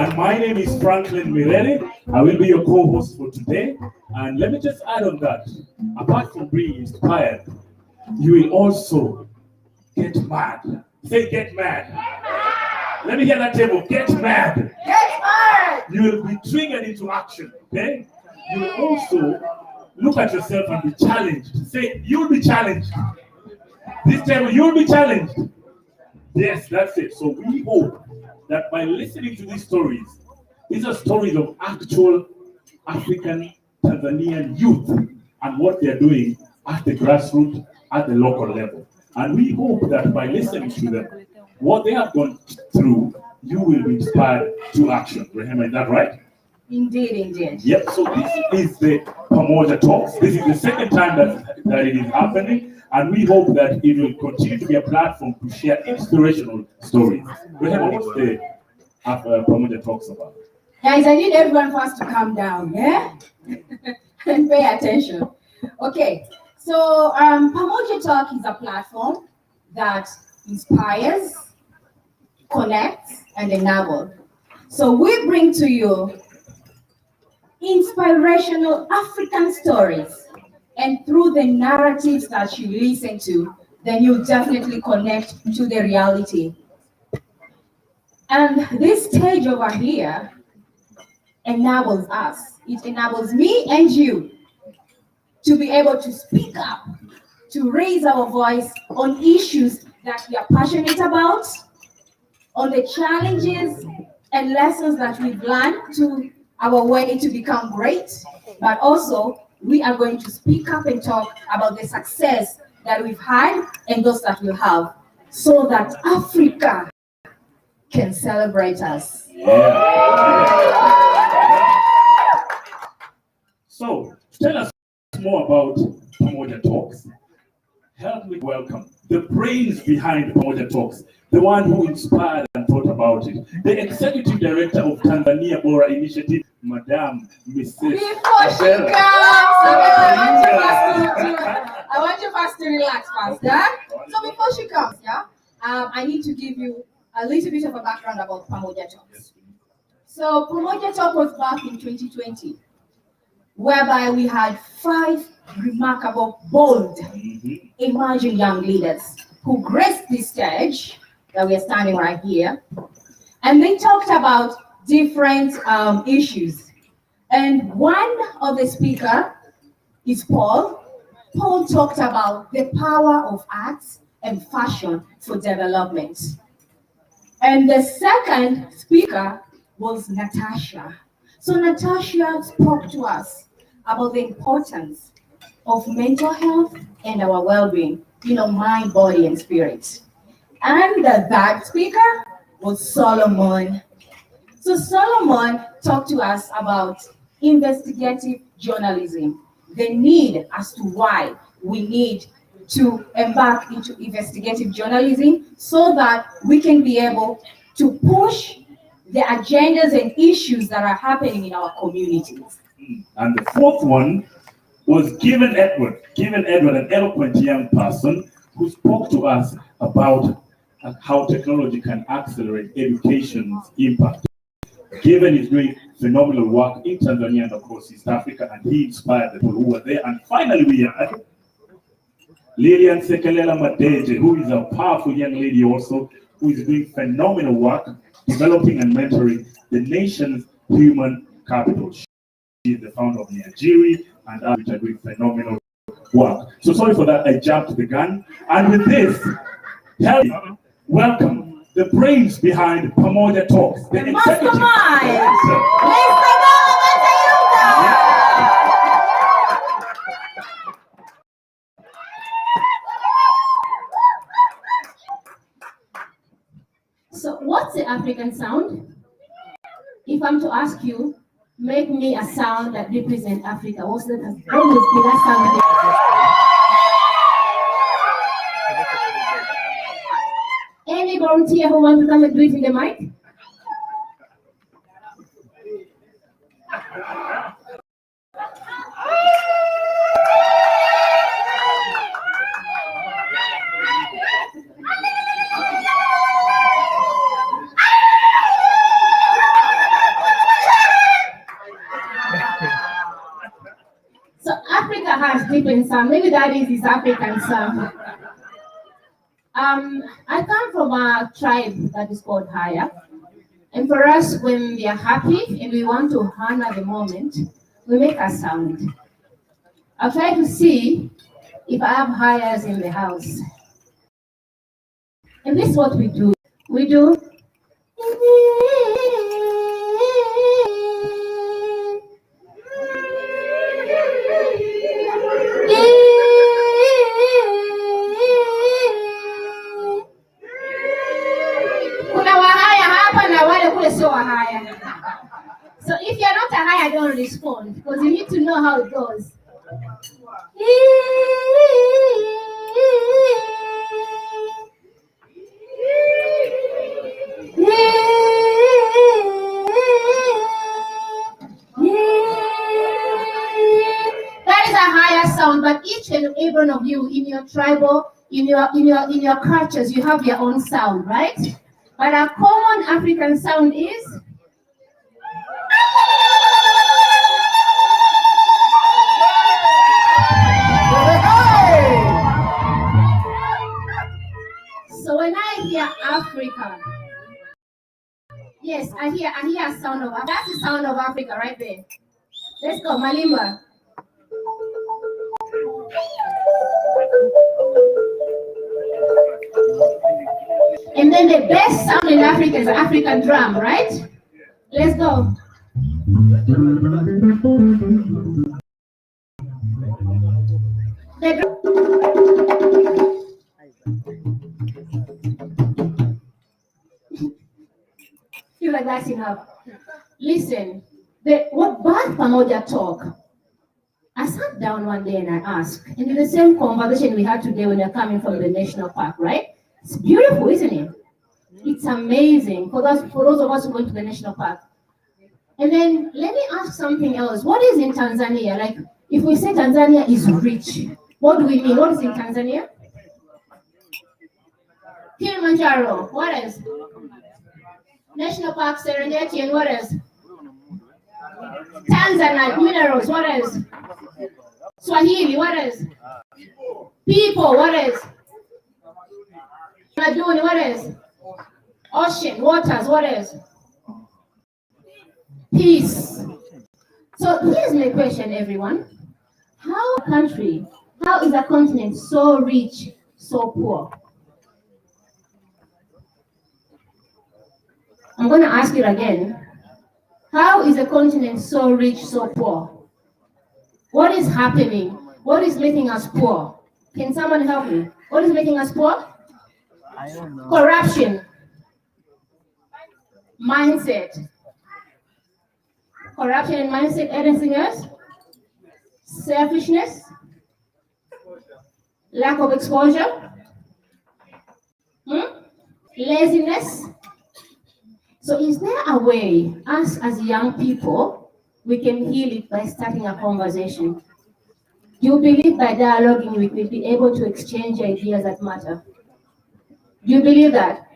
And my name is Franklin Mirele. I will be your co-host for today. And let me just add on that, apart from being inspired, you will also get mad. Say get mad. Let me hear that table. Get mad. Get mad. You will be triggered into action. Okay? You will also look at yourself and be challenged. Say, you'll be challenged. This table, you'll be challenged. Yes, that's it. So we hope that by listening to these are stories of actual African Tanzanian youth and what they're doing at the grassroots, at the local level. And we hope that by listening to them, what they have gone through, you will be inspired to action. Rehema, is that right? Indeed. Yep, so this is the Pamoja Talks. This is the second time that it is happening, and we hope that it will continue to be a platform to share inspirational stories. Rehema, what's the Pamoja Talks about? Guys, I need everyone first to calm down, yeah? And pay attention. Okay, so Pamoja Talk is a platform that inspires, connects, and enables. So we bring to you inspirational African stories, and through the narratives that you listen to, then you definitely connect to the reality. And this stage over here enables us. It enables me and you to be able to speak up, to raise our voice on issues that we are passionate about, on the challenges and lessons that we've learned to our way to become great, but also we are going to speak up and talk about the success that we've had and those that we'll have, so that Africa can celebrate us. Yeah. So, tell us more about Pamoja Talks. Help me welcome the brains behind Pamoja Talks, the one who inspired and thought about it, the executive director of Tanzania Bora Initiative, Madam Mrs. Before she comes, I want you first to relax first, yeah? So before she comes, yeah, I need to give you a little bit of a background about Pamoja Talks. So Pamoja Talk was back in 2020, whereby we had 5 remarkable, bold, emerging young leaders who graced this stage that we are standing right here. And they talked about different issues. And one of the speakers is Paul. Paul talked about the power of arts and fashion for development. And the second speaker was Natasha. So Natasha spoke to us about the importance of mental health and our well-being, mind, body, and spirit. And the third speaker was Solomon. So Solomon talked to us about investigative journalism, the need as to why we need to embark into investigative journalism so that we can be able to push the agendas and issues that are happening in our communities. And the fourth one was Given Edward, an eloquent young person who spoke to us about how technology can accelerate education's impact. Given is doing phenomenal work in Tanzania and of course East Africa, and he inspired the people who were there. And finally we had Lilian Sekelela Madeje, who is a powerful young lady also, who is doing phenomenal work, developing and mentoring the nation's human capital. She is the founder of Nigeria, and others are doing phenomenal work. So sorry for that, I jumped the gun. And with this, help me welcome the brains behind Pamoja Talks, the executive director. So what's the African sound? If I'm to ask you, make me a sound that represents Africa, what's the sound? Any volunteer who wants to come and do it in the mic? different sound. Maybe that is his African sound. I come from a tribe that is called Haya. And for us, when we are happy and we want to honor the moment, we make a sound. I'll try to see if I have Hayas in the house. And this is what we do. We do. So if you're not a Haya, don't respond because you need to know how it goes. That is a higher sound, but each and every one of you in your tribal, in your cultures, you have your own sound, right? But a common African sound is. So when I hear Africa, yes, I hear a sound of, that's the sound of Africa right there. Let's go, Malimba. And then the best sound in Africa is the African drum, right? Let's go. Feel like that's enough. Listen, what birth Pamoja talk? I sat down one day and I asked, and in the same conversation we had today when you're coming from the national park, right? It's beautiful, isn't it? It's amazing for those of us who went to the national park. And then let me ask something else. What is in Tanzania? Like, if we say Tanzania is rich, what do we mean? What is in Tanzania? Kilimanjaro. What else? National Park, Serengeti, and what else? Tanzanite, minerals. What else? Swahili. What else? People. What else? Maduni. What else? Ocean, waters. What else? Peace. So here's my question, everyone. How is a continent so rich, so poor? I'm going to ask it again. How is a continent so rich, so poor? What is happening? What is making us poor? Can someone help me? What is making us poor? I don't know. Corruption. Mindset. Corruption and mindset. Anything else? Selfishness. Lack of exposure. Laziness. So is there a way, us as young people, we can heal it by starting a conversation? Do you believe by dialoguing we will be able to exchange ideas that matter? Do you believe that?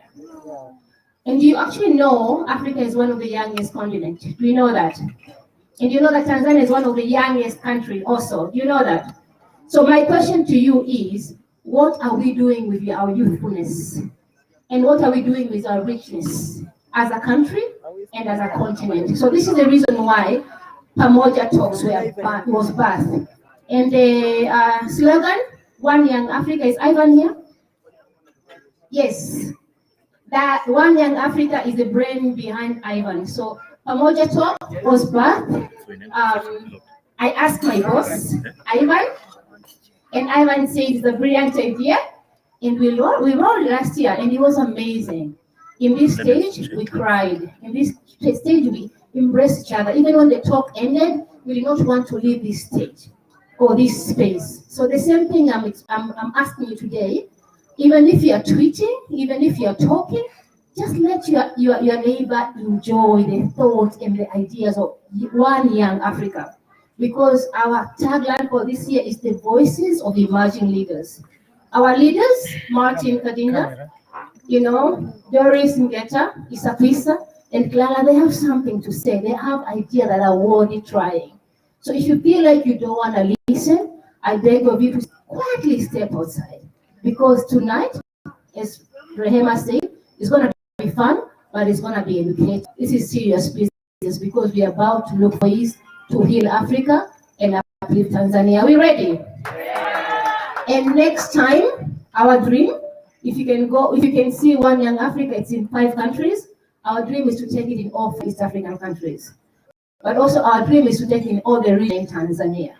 And do you actually know Africa is one of the youngest continents? Do you know that? And do you know that Tanzania is one of the youngest countries also? Do you know that? So my question to you is, what are we doing with our youthfulness? And what are we doing with our richness as a country and as a continent? So this is the reason why Pamoja Talks was birthed. And the slogan, One Young Africa, is Ivan here? Yes. That One Young Africa is the brain behind Ivan. So Pamoja Talk was birthed. I asked my boss, Ivan, and Ivan said it's a brilliant idea. And we rolled last year, and it was amazing. In this stage, we cried. In this stage, we embraced each other. Even when the talk ended, we did not want to leave this stage or this space. So the same thing I'm asking you today. Even if you're tweeting, even if you're talking, just let your neighbor enjoy the thoughts and the ideas of One Young Africa. Because our tagline for this year is the voices of emerging leaders. Our leaders, Martin Kadinga, Doris Ngeta, Isapisa, and Clara, they have something to say. They have ideas that are worthy trying. So if you feel like you don't want to listen, I beg of you to quietly step outside, because tonight, as Rehema said, it's going to be fun, but it's going to be educated. This is serious business, because we are about to look for ways to heal Africa and uplift Tanzania. Are we ready? And next time, our dream, if you can see One Young Africa, it's in 5 countries. Our dream is to take it in all East African countries. But also our dream is to take it in all the regions in Tanzania.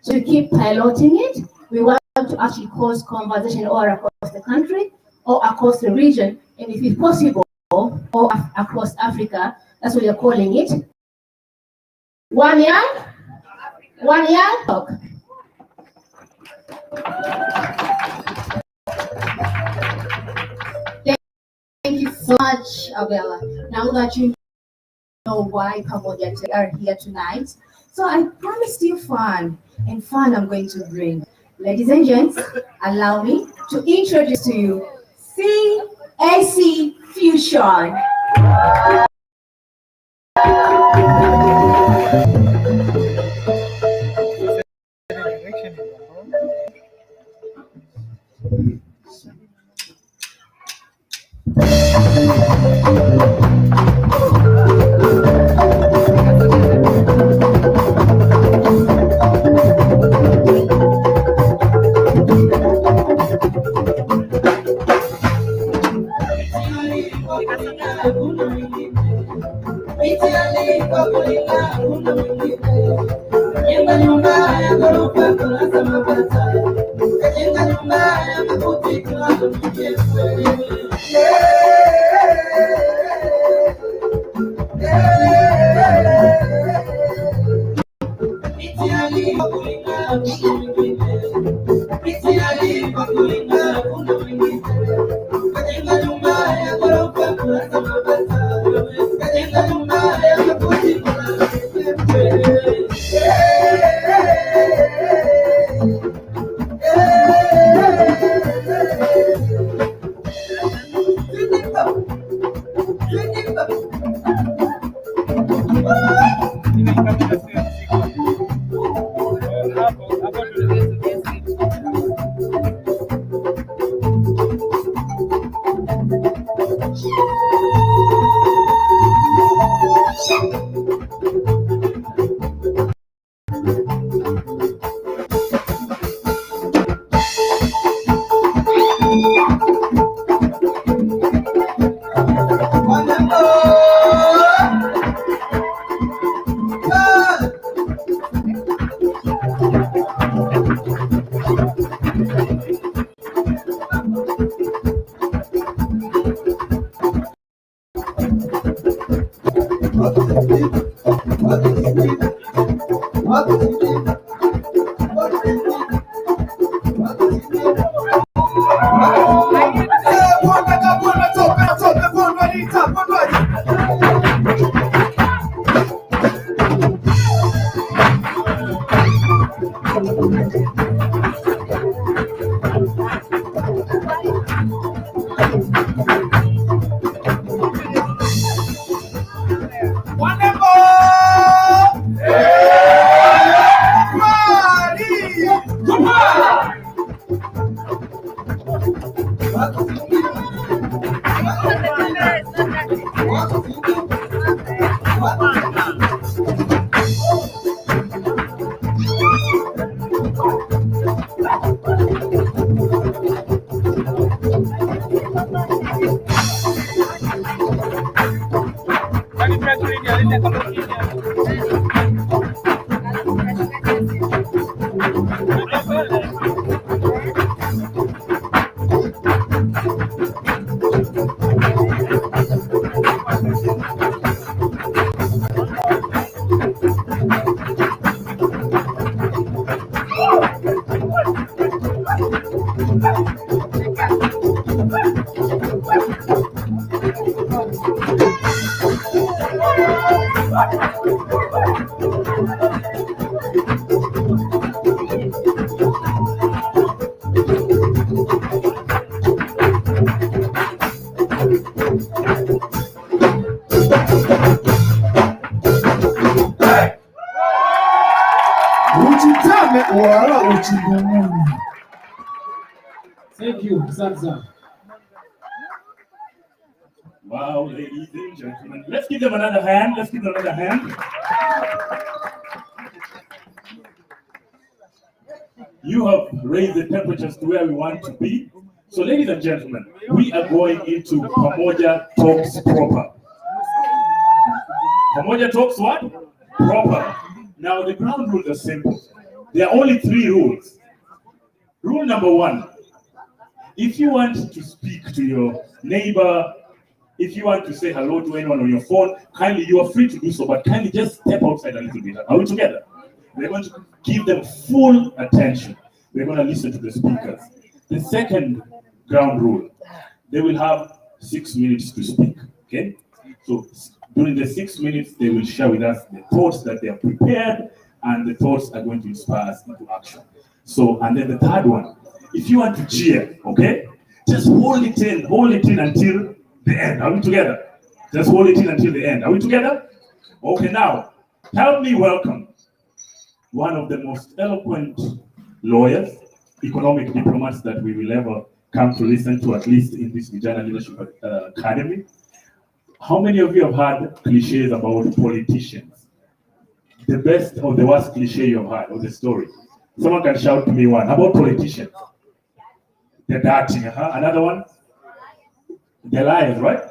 So we keep piloting it. We want to actually cause conversation all across the country or across the region, and if it's possible, or across Africa. That's what we are calling it. One young talk. Thank you so much, Abella. Now that you know why Pamoja are here tonight, so I promised you fun, and fun I'm going to bring. Ladies and gents, allow me to introduce to you CAC Fusion. uchitame wala uchingunguni. Thank you, Sansa. Wow, ladies and gentlemen. Let's give them another hand. Let's give them another hand. You have raised the temperatures to where we want to be. So, ladies and gentlemen, we are going into Pamoja Talks proper. Pamoja Talks what? Proper. Now, the ground rules are simple. There are only 3 rules. Rule number 1. If you want to speak to your neighbor, if you want to say hello to anyone on your phone, kindly, you are free to do so, but kindly just step outside a little bit. Are we together? We're going to give them full attention. We're going to listen to the speakers. The second ground rule, they will have 6 minutes to speak, okay? So during the 6 minutes, they will share with us the thoughts that they are prepared, and the thoughts are going to inspire us into action. So, and then the third one, if you want to cheer, okay, just hold it in until the end. Are we together? Just hold it in until the end. Are we together? Okay, now, help me welcome one of the most eloquent lawyers, economic diplomats that we will ever come to listen to, at least in this Vijana Leadership Academy. How many of you have heard cliches about politicians? The best or the worst cliche you have heard, or the story? Someone can shout to me one. About politicians? The darting, Another one? The liars, right?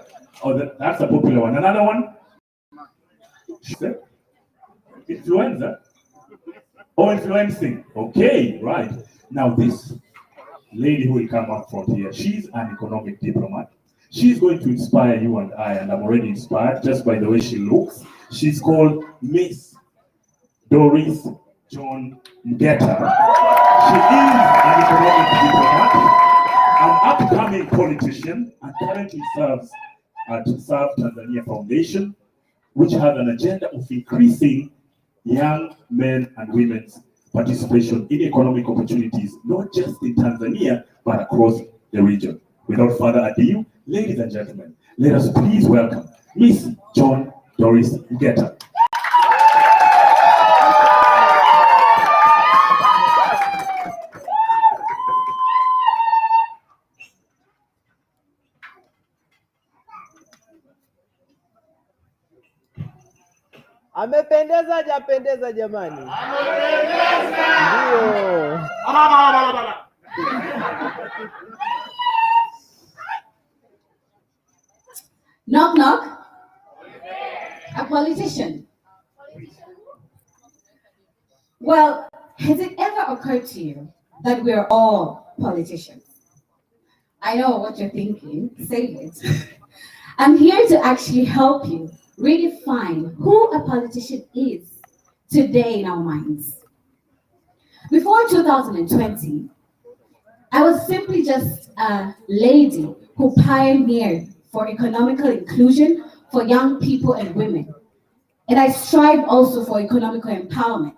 That's a popular one. Another one? Influenza? Oh, influencing. Okay, right. Now this lady who will come up front here, she's an economic diplomat. She's going to inspire you and I, and I'm already inspired just by the way she looks. She's called Miss Doris John Ngeta. She is an economic diplomat, an upcoming politician, and currently serves at Serve Tanzania Foundation, which has an agenda of increasing young men and women's participation in economic opportunities, not just in Tanzania, but across the region. Without further ado, ladies and gentlemen, let us please welcome Miss John Doris Ngeta. Amependeza hajapendeza jamani? Ndio. Knock knock. A politician. Well, has it ever occurred to you that we are all politicians? I know what you're thinking. Save it. I'm here to actually help you redefine who a politician is today in our minds. Before 2020, I was simply just a lady who pioneered for economical inclusion for young people and women. And I strive also for economical empowerment.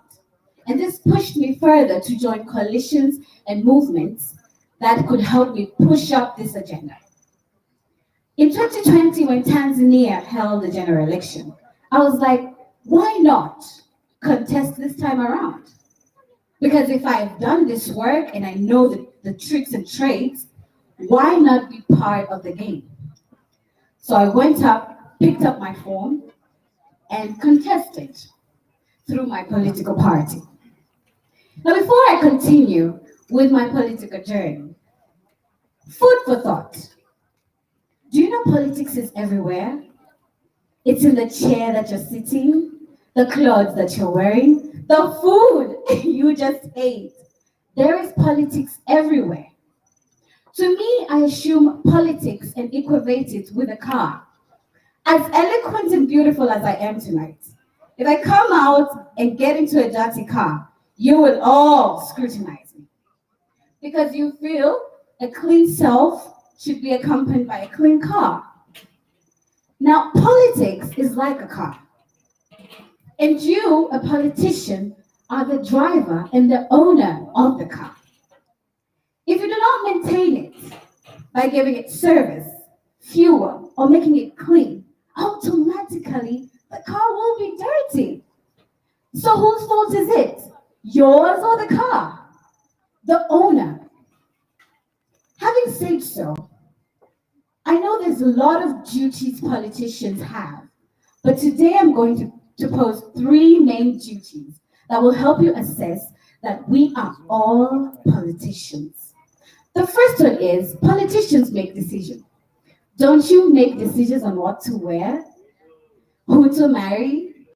And this pushed me further to join coalitions and movements that could help me push up this agenda. In 2020, when Tanzania held the general election, I was like, why not contest this time around? Because if I've done this work and I know the tricks and trades, why not be part of the game? So I went up, picked up my phone, and contested through my political party. Now, before I continue with my political journey, food for thought. Do you know politics is everywhere? It's in the chair that you're sitting, the clothes that you're wearing, the food you just ate. There is politics everywhere. To me, I assume politics and equate it with a car. As eloquent and beautiful as I am tonight, if I come out and get into a dirty car, you will all scrutinize me. Because you feel a clean self should be accompanied by a clean car. Now, politics is like a car. And you, a politician, are the driver and the owner of the car. If you do not maintain it by giving it service, fuel, or making it clean, automatically the car will be dirty. So whose fault is it? yours or the car? The owner. Having said so, I know there's a lot of duties politicians have, but today I'm going to pose 3 main duties that will help you assess that we are all politicians. The first one is politicians make decisions. Don't you make decisions on what to wear, who to marry,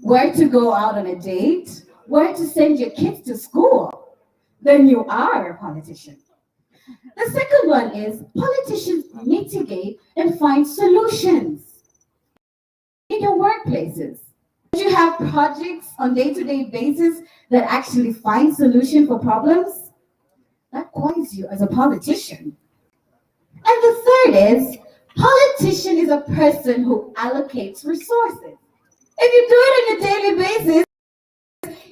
where to go out on a date, where to send your kids to school? Then you are a politician. The second one is politicians mitigate and find solutions in your workplaces. Do you have projects on day-to-day basis that actually find solution for problems? That qualifies you as a politician. And the third is, politician is a person who allocates resources. If you do it on a daily basis,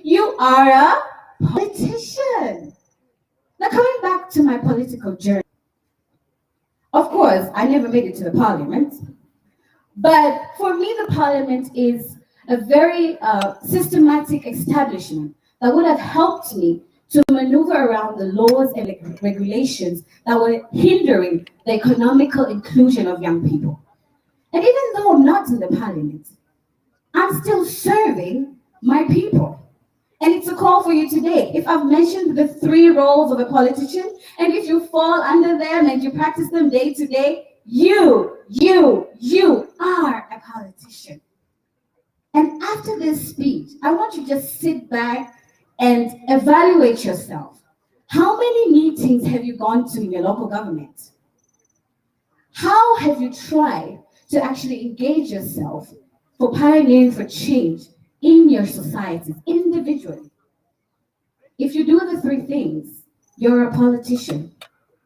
you are a politician. Now, coming back to my political journey, of course, I never made it to the parliament, but for me, the parliament is a very systematic establishment that would have helped me to maneuver around the laws and regulations that were hindering the economical inclusion of young people. And even though I'm not in the parliament, I'm still serving my people. And it's a call for you today. If I've mentioned the 3 roles of a politician, and if you fall under them and you practice them day to day, you are a politician. And after this speech, I want you to just sit back and evaluate yourself. How many meetings have you gone to in your local government? How have you tried to actually engage yourself for pioneering for change in your societies, individually? If you do the 3 things, you're a politician.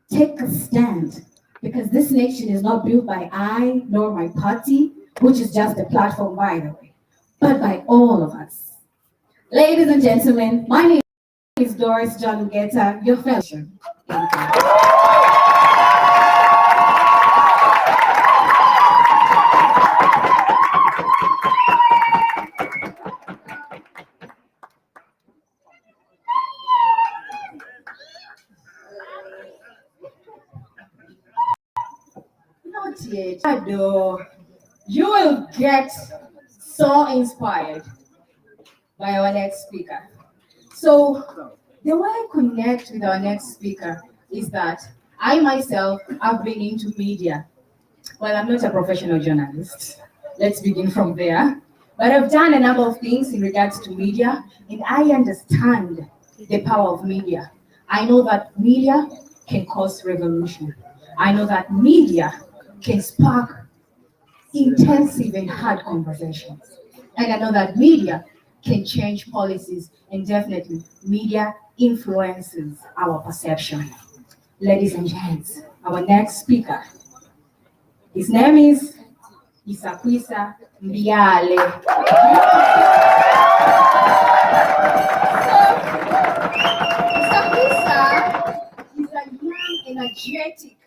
Take a stand, because this nation is not built by I nor my party, which is just a platform, by the way, but by all of us. Ladies and gentlemen, my name is Doris John Ugeta, your fellow. Thank you. Not yet. You will get so inspired by our next speaker. So the way I connect with our next speaker is that I myself have been into media. Well, I'm not a professional journalist. Let's begin from there. But I've done a number of things in regards to media, and I understand the power of media. I know that media can cause revolution. I know that media can spark intensive and hard conversations. And I know that media can change policies, and definitely media influences our perception. Ladies and gents, our next speaker, his name is Isakwisa Viale. Isakwisa is a young, energetic,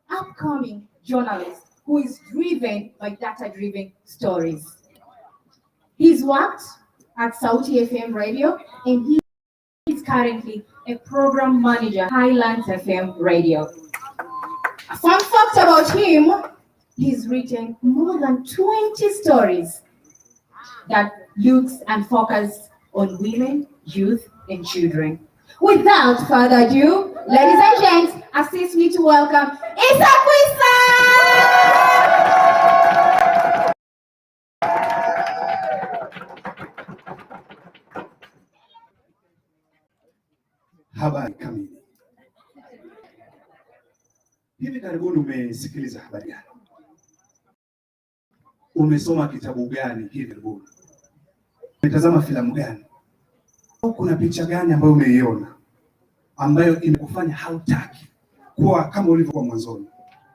upcoming journalist who is driven by data-driven stories. He's worked at Sauti FM Radio, and he is currently a program manager at Highlands FM Radio. A fun fact about him, he's written more than 20 stories that looks and focus on women, youth, and children. Without further ado, ladies and gents, assist me to welcome Isakwisa! Habari kamili. Hivi karibuni umesikiliza habari gani? Umesoma kitabu gani hivi karibuni? Umetazama filamu gani? Au kuna picha gani ambayo umeiona ambayo imekufanya hautaki kuwa kama ulivyokuwa mwanzoni?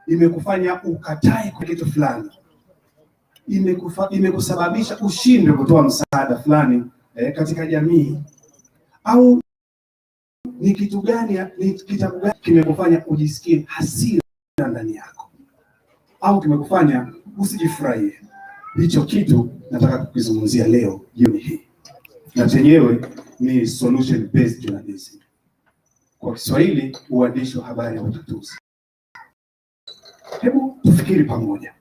Imekufanya ukatae kwa kitu fulani? Imekusababisha ushindwe kutoa msaada fulani katika jamii? Au ni kitu gani, ni kitabu gani kimekufanya ujisikie hasira ndani yako, au kimekufanya usijifurahie? Hicho kitu nataka kukizungumzia leo jioni hii. na chenyewe ni solution based journalism. Kwa Kiswahili, uandishi wa habari ya utatuzi. Hebu tufikiri pamoja.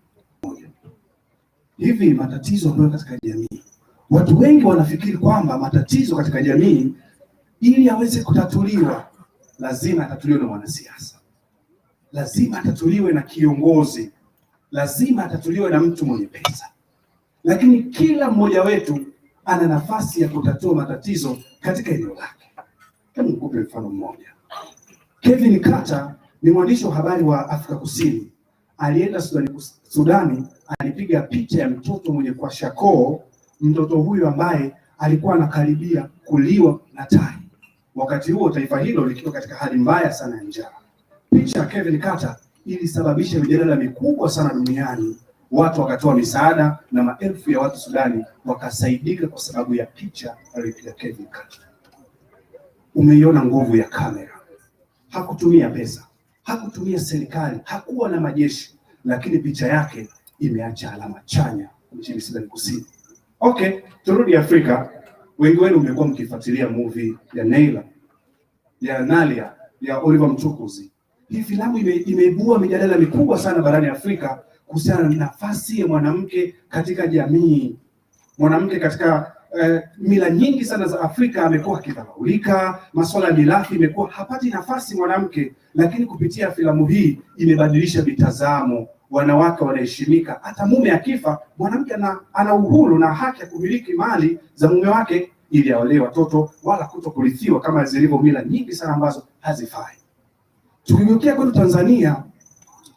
Hivi matatizo ambayo katika jamii, watu wengi wanafikiri kwamba matatizo katika jamii ili yaweze kutatuliwa lazima atatuliwe na mwanasiasa, lazima atatuliwe na kiongozi, lazima atatuliwe na mtu mwenye pesa. Lakini kila mmoja wetu ana nafasi ya kutatua matatizo katika eneo lake. Hebu nikupe mfano mmoja. Kevin Carter ni mwandishi wa habari wa Afrika Kusini. Alienda Sudani, alipiga picha ya mtoto mwenye kwashakoo, mtoto huyu ambaye alikuwa anakaribia kuliwa na tai. Wakati huo taifa hilo likiwa katika hali mbaya sana ya njaa. Picha ya Kevin Carter ilisababisha mijadala mikubwa sana duniani. Watu wakatoa misaada na maelfu ya watu Sudani wakasaidika kwa sababu ya picha aliyopiga Kevin Carter. Umeiona nguvu ya kamera. Hakutumia pesa, hakutumia serikali, hakuwa na majeshi, lakini picha yake imeacha alama chanya nchini Sudani Kusini. Okay, turudi Afrika. Wengi wenu mmekuwa mkifuatilia movie ya Nalia ya Oliver Mtukudzi. Hii filamu imeibua mijadala mikubwa sana barani Afrika kuhusiana na nafasi ya mwanamke katika jamii. Mwanamke katika mila nyingi sana za Afrika amekuwa akidharaulika, masuala ya mirathi imekuwa hapati nafasi mwanamke, lakini kupitia filamu hii imebadilisha mitazamo. Wanawake wanaheshimika, hata mume akifa mwanamke ana uhuru na haki ya kumiliki mali za mume wake ili awalee watoto wala kutokurithiwa kama zilivyo mila nyingi sana ambazo hazifai. Tukigeukia kwetu Tanzania,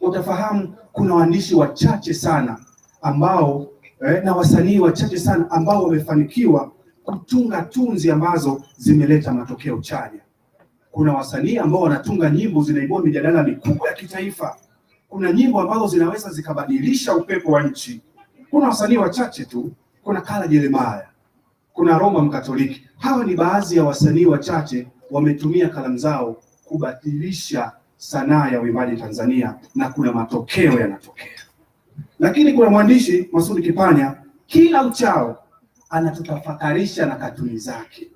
utafahamu kuna waandishi wachache sana ambao na wasanii wachache sana ambao wamefanikiwa kutunga tunzi ambazo zimeleta matokeo chanya. Kuna wasanii ambao wanatunga nyimbo zinaibua mijadala mikubwa ya kitaifa. Kuna nyimbo ambazo zinaweza zikabadilisha upepo wa nchi. Kuna wasanii wachache tu, kuna Clara Chumbuzzi, kuna Roma Mkatoliki. Hawa ni baadhi ya wasanii wachache wametumia kalamu zao kubadilisha sanaa ya uimbaji Tanzania na kuna matokeo yanatokea. Lakini kuna mwandishi Masudi Kipanya, kila uchao anatutafakarisha na katuni zake.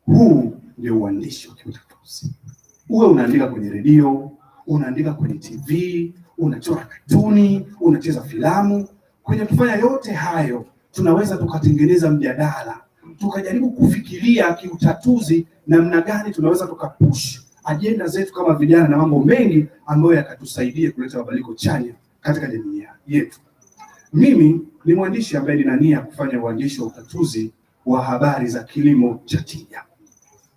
Huu ndio uandishi wa kiutatuzi. Uwe unaandika kwenye redio, unaandika kwenye TV, unachora katuni, unacheza filamu. Kwenye kufanya yote hayo, tunaweza tukatengeneza mjadala, tukajaribu kufikiria kiutatuzi namna gani tunaweza tukapush ajenda zetu kama vijana na mambo mengi ambayo yakatusaidia kuleta mabadiliko chanya katika jamii yetu. Mimi ni mwandishi ambaye nina nia kufanya uandishi wa utatuzi wa habari za kilimo cha tija.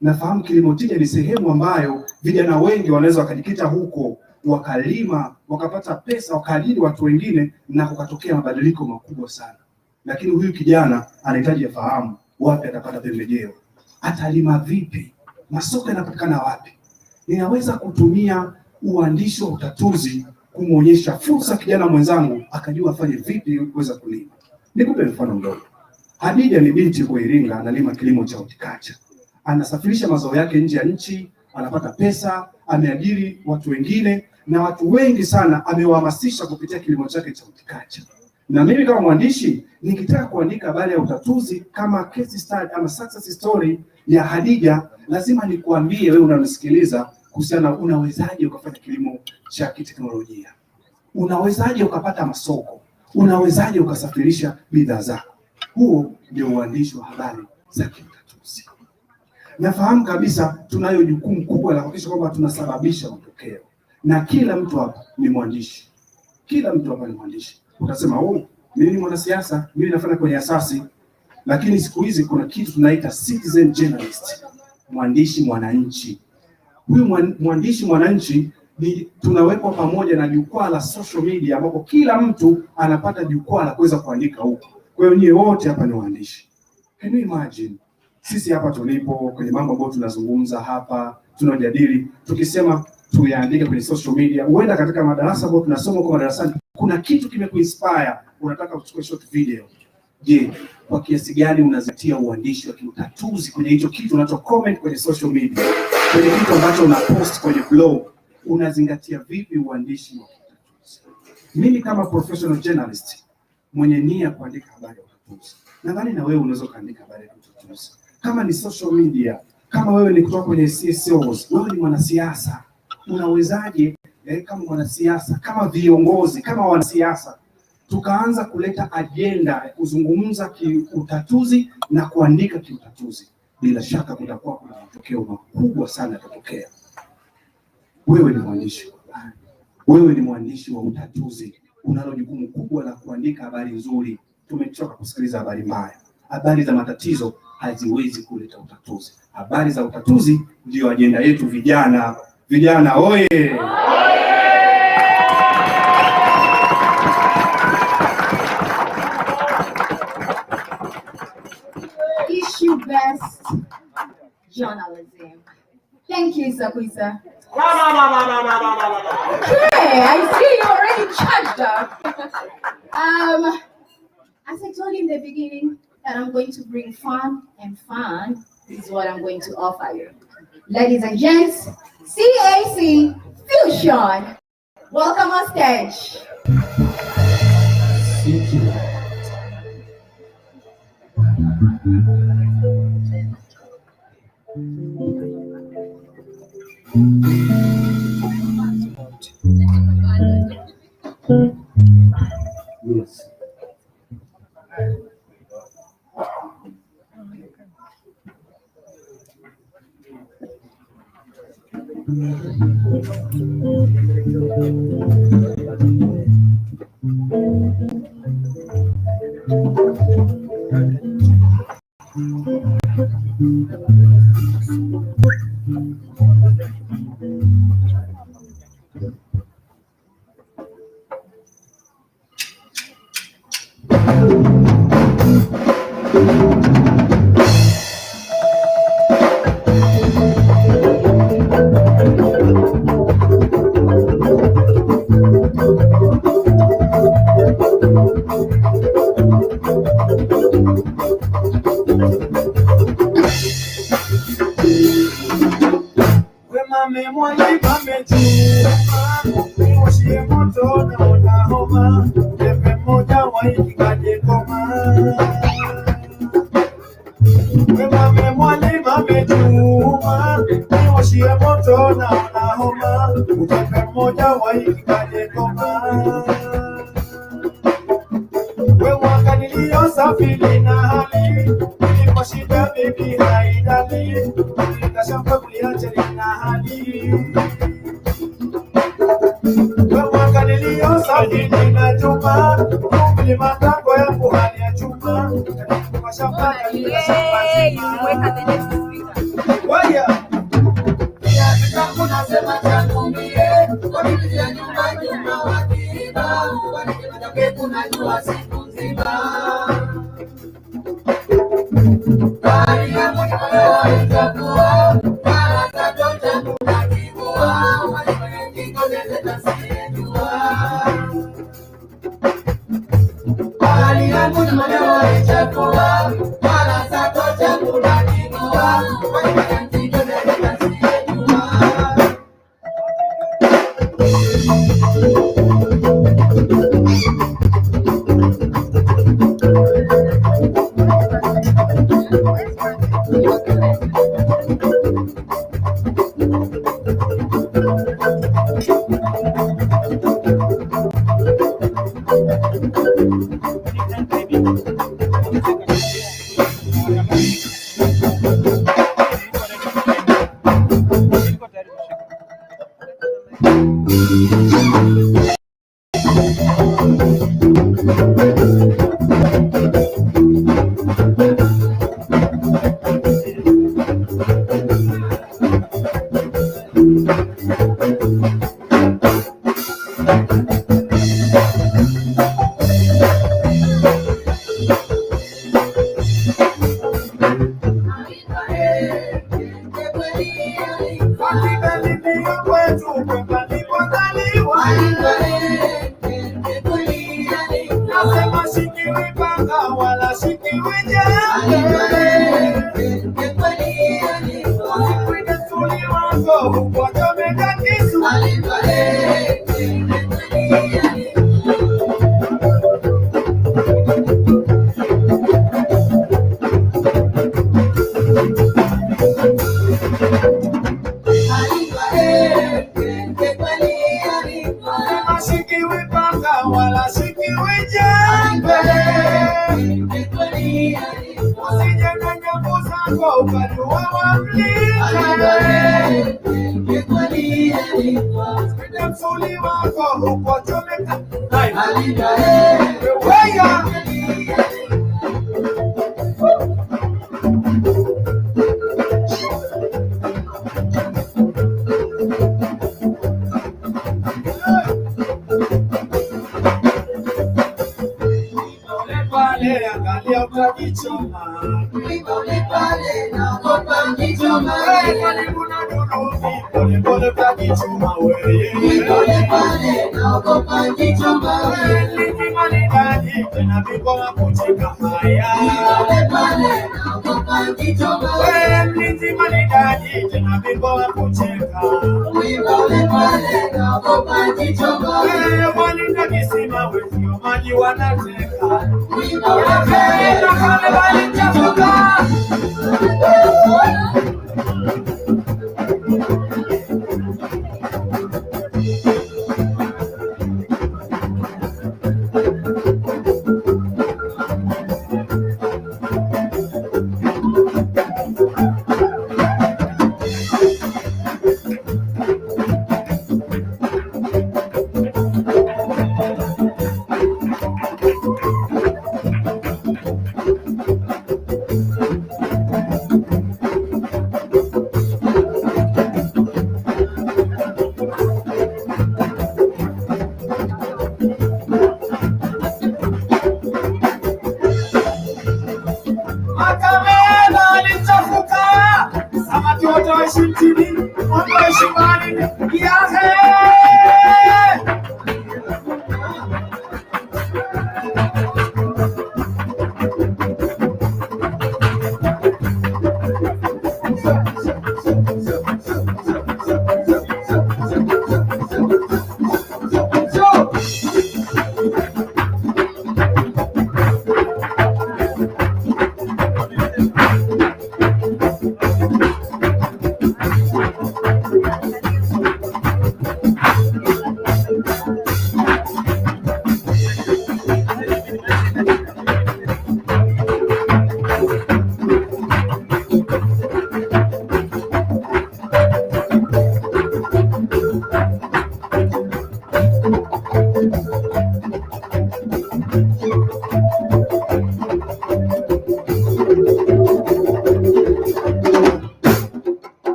Nafahamu kilimo tija ni sehemu ambayo vijana wengi wanaweza wakajikita huko, wakalima, wakapata pesa, wakaajiri watu wengine na kukatokea mabadiliko makubwa sana. Lakini huyu kijana anahitaji afahamu wapi atapata pembejeo, atalima vipi, masoko yanapatikana wapi. Ninaweza kutumia uandishi wa utatuzi kumuonyesha fursa kijana mwenzangu akajua afanye vipi kuweza kulima. Nikupe mfano mdogo. Hadija ni binti kwa Iringa, analima kilimo cha horticulture. Anasafirisha mazao yake nje ya nchi, anapata pesa, ameajiri watu wengine na watu wengi sana amewahamasisha kupitia kilimo chake cha horticulture. Na mimi kama mwandishi nikitaka kuandika habari ya utatuzi kama case study ama success story ya Hadija, lazima nikuambie wewe unanisikiliza kuhusiana unawezaje ukafanya kilimo cha kiteknolojia. Unawezaje ukapata masoko? Unawezaje ukasafirisha bidhaa zako? Huo ndio uandishi wa habari za kiutatuzi. Nafahamu kabisa tunayo jukumu kubwa la kuhakikisha kwamba tunasababisha matokeo. Na kila mtu hapa ni mwandishi. Kila mtu hapa ni mwandishi. Utasema, mimi ni mwanasiasa, mimi nafanya kwenye asasi. Lakini siku hizi kuna kitu tunaita citizen journalist. Mwandishi mwananchi. Huyu mwandishi mwananchi ni tunawekwa pamoja na jukwaa la social media ambapo kila mtu anapata jukwaa la kuweza kuandika huko. Kwa hiyo nyie wote hapa ni waandishi. Can you imagine? Sisi hapa tulipo kwenye mambo ambayo tunazungumza hapa, tunajadili, tukisema tuyaandike kwenye social media, huenda katika madarasa ambayo tunasoma kwa madarasani kuna kitu kimekuinspire, unataka kuchukua short video. Je, kwa kiasi gani unazingatia uandishi wa kiutatuzi kwenye hicho kitu unacho comment kwenye social media? Kwenye kitu ambacho una post kwenye blog, unazingatia vipi uandishi wa kiutatuzi? Mimi kama professional journalist mwenye nia kuandika habari ya utatuzi, utatuzi. Nadhani na wewe unaweza kuandika habari ya utatuzi. Kama ni social media, kama wewe ni kutoka kwenye CSOs, wewe ni mwanasiasa, unawezaje kama mwanasiasa, kama viongozi, kama wanasiasa tukaanza kuleta ajenda ya kuzungumza kiutatuzi na kuandika kiutatuzi? Bila shaka kutakuwa kuna matokeo makubwa sana yatatokea. Wewe ni mwandishi wa habari, wewe ni mwandishi wa utatuzi, unalo jukumu kubwa la kuandika habari nzuri. Tumechoka kusikiliza habari mbaya. Habari za matatizo haziwezi kuleta utatuzi. Habari za utatuzi ndio ajenda yetu vijana. Vijana oye! Issue-based journalism. Thank you, Sakwisa. Okay, I see you already charged up. As I told you in the beginning, that I'm going to bring fun, and fun is what I'm going to offer you. Ladies and gents, CAC Fusion, welcome on stage. Thank you. Yes.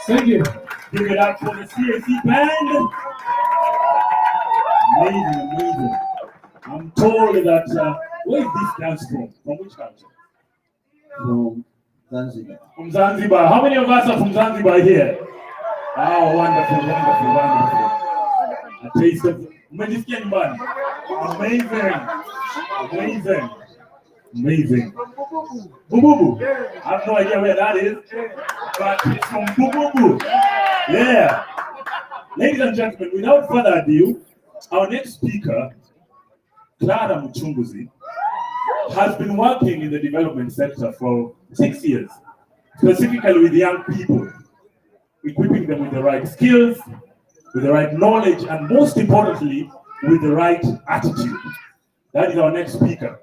Thank you. Give it up for the CAC band. Amazing, amazing. I'm told that, where is this dance from? From which country? From Zanzibar. From Zanzibar. How many of us are from Zanzibar here? Oh, wonderful, wonderful, wonderful. A taste of Medicine man. Amazing. Amazing. Amazing. Bububu. I have no idea where that is, but it's from Bububu. Yeah. Ladies and gentlemen, without further ado, our next speaker, Clara Chumbuzzi, has been working in the development sector for 6 years, specifically with young people, equipping them with the right skills, with the right knowledge, and most importantly, with the right attitude. That is our next speaker.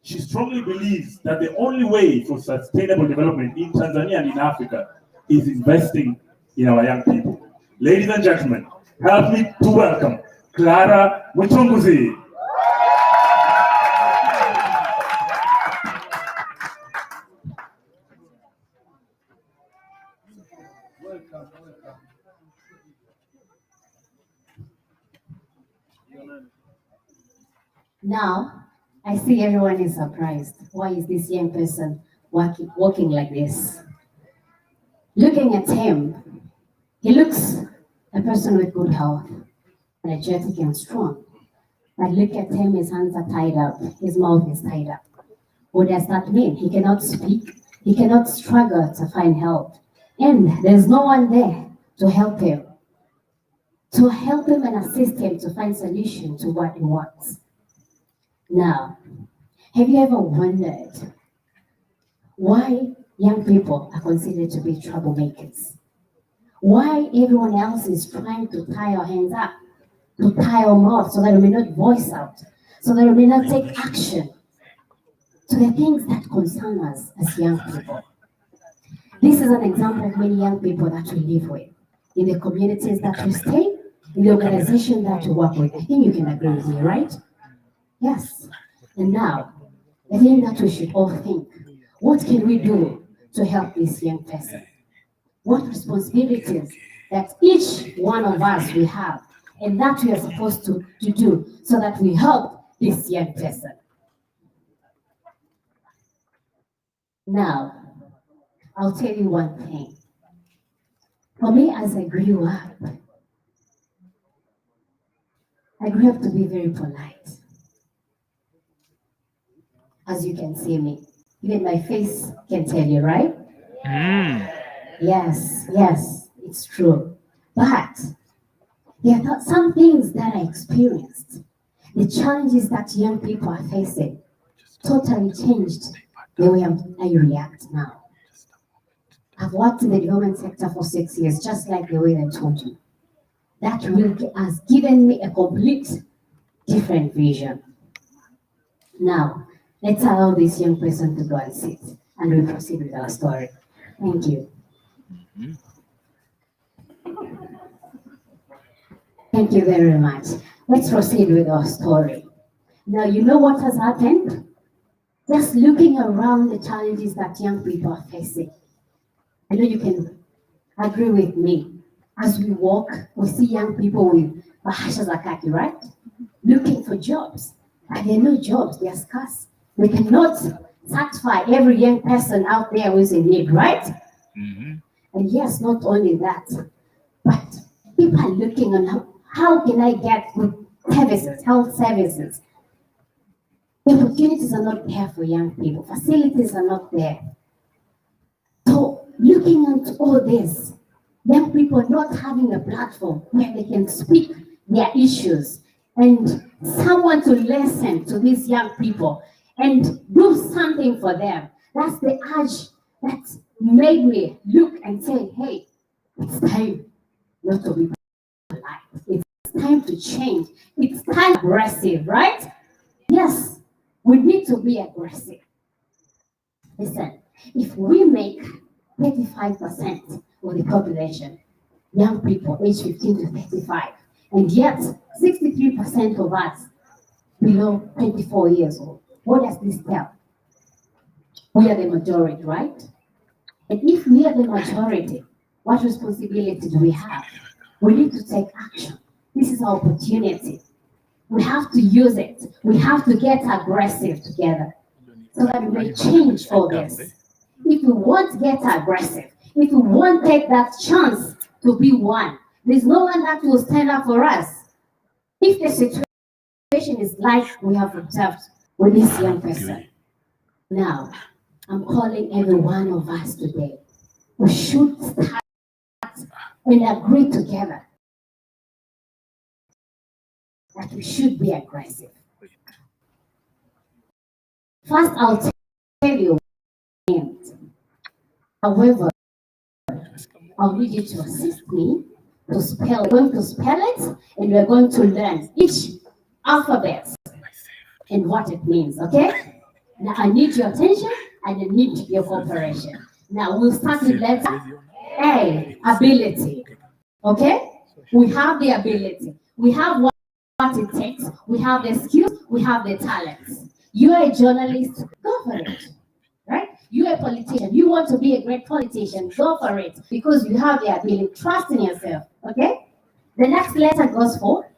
She strongly believes that the only way for sustainable development in Tanzania and in Africa is investing in our young people. Ladies and gentlemen, help me to welcome Clara Chumbuzzi. Now, I see everyone is surprised. Why is this young person walking like this? Looking at him, he looks a person with good health, energetic and strong. But look at him, his hands are tied up, his mouth is tied up. What does that mean? He cannot speak, he cannot struggle to find help. And there's no one there to help him and assist him to find solution to what he wants. Now, have you ever wondered why young people are considered to be troublemakers? Why everyone else is trying to tie our hands up, to tie our mouth so that we may not voice out, so that we may not take action to the things that concern us as young people. This is an example of many young people that we live with, in the communities that we stay, in the organization that we work with. I think you can agree with me, right? Yes. And now, I think that we should all think, what can we do to help this young person? What responsibilities that each one of us we have, and that we are supposed to do so that we help this young person. Now, I'll tell you one thing. For me, as I grew up to be very polite. As you can see me, even my face can tell you, right? Yes, it's true. But there are some things that I experienced. The challenges that young people are facing totally changed the way I react now. I've worked in the development sector for 6 years, just like the way I told you. That really has given me a complete different vision. Now, let's allow this young person to go and sit, and we'll proceed with our story. Thank you. Thank you very much. Let's proceed with our story. Now, you know what has happened? Just looking around the challenges that young people are facing. I know you can agree with me. As we walk, we see young people with bahasha za kaki, right? Looking for jobs. But there are no jobs, they are scarce. We cannot satisfy every young person out there who is in need, right? And yes, not only that, but people are looking on how can I get good services, health services. The opportunities are not there for young people. Facilities are not there. So looking into all this, young people not having a platform where they can speak their issues and someone to listen to these young people and do something for them. That's the urge that made me look and say, hey, it's time not to be polite. It's time to change. It's time aggressive, right? Yes, we need to be aggressive. Listen, if we make 35% of the population young people aged 15 to 35, and yet 63% of us below 24 years old, what does this tell? We are the majority, right? And if we are the majority, what responsibility do we have? We need to take action. This is our opportunity. We have to use it. We have to get aggressive together so that we may change all this. If we want to get aggressive, if we want to take that chance to be one, there's no one that will stand up for us. If the situation is like we have observed with this young person, now I'm calling every one of us today. We should start and agree together that we should be aggressive. First, I'll tell you. However, I'll need you to assist me to spell. We're going to spell it, and we're going to learn each alphabet and what it means, okay? Now I need your attention and I need your cooperation. Now we'll start with letter A, ability. Okay? We have the ability. We have what it takes. We have the skills. We have the talents. You are a journalist, go for it. Right? You're a politician. You want to be a great politician, go for it. Because you have the ability. Trust in yourself. Okay? The next letter goes for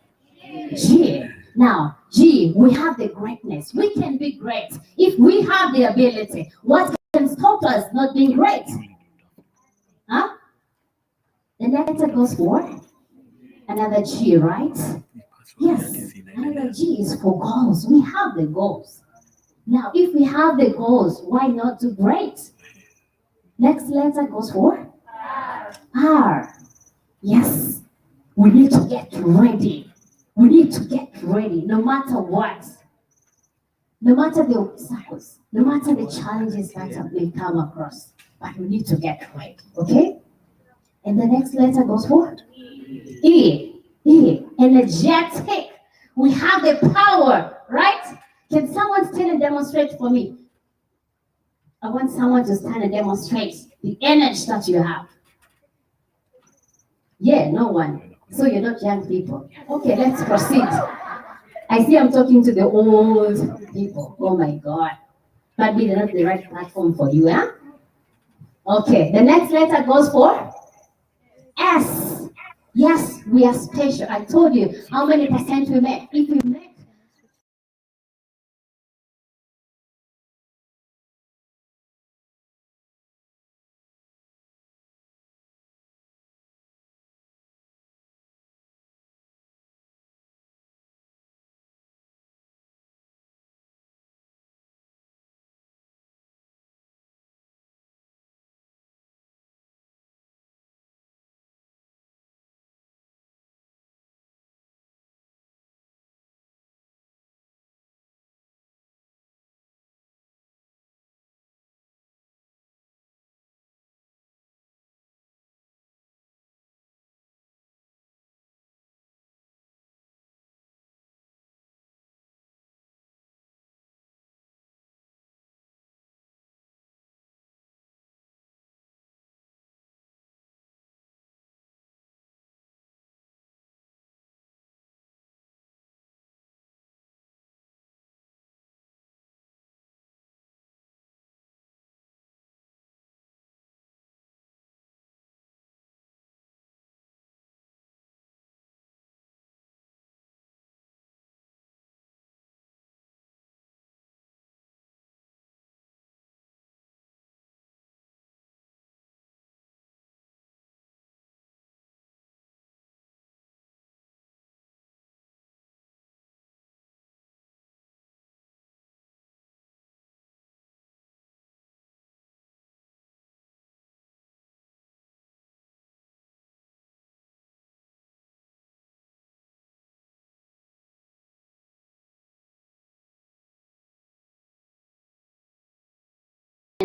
G. Now, G, we have the greatness. We can be great. If we have the ability, what can stop us not being great? Huh? The next letter goes for another G, right? Yes, another G is for goals. We have the goals. Now, if we have the goals, why not do great? Next letter goes for R. Yes, we need to get ready. We need to get ready no matter what. No matter the obstacles, no matter the challenges that may come across. But we need to get ready, okay? And the next letter goes for E. E, energetic. We have the power, right? Can someone stand and demonstrate for me? I want someone to stand and demonstrate the energy that you have. Yeah, no one. So you're not young people. Okay, let's proceed. I see I'm talking to the old people. Oh my God. But we are not the right platform for you, huh? Okay, the next letter goes for S. Yes, we are special. I told you how many percent we make. If we make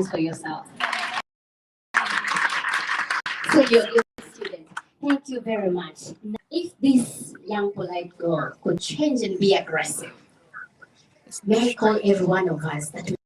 for yourself. So you're a student. Thank you very much. Now, if this young polite girl could change and be aggressive, may I call every one of us that